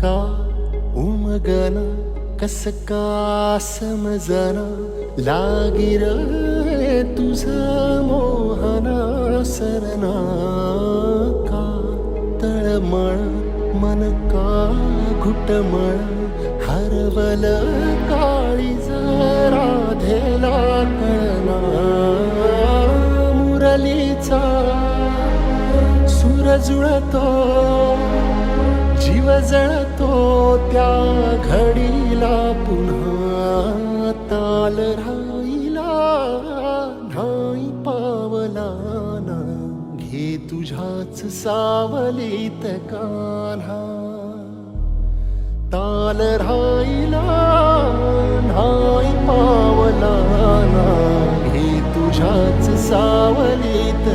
का उमगना कस का समजना लागी रे तुझा मोहना सरना का तळमळ मन का घुटमळ हरवल काळी राधेला कळना मुरलीचा सूर जुळतो जीव जळतो त्या घडीला पुन्हा ताल राहिला नाही पावला ना घे तुझ्याच सावलीत कान्हा ताल राहिला नाही पावला ना घे तुझ्याच सावलीत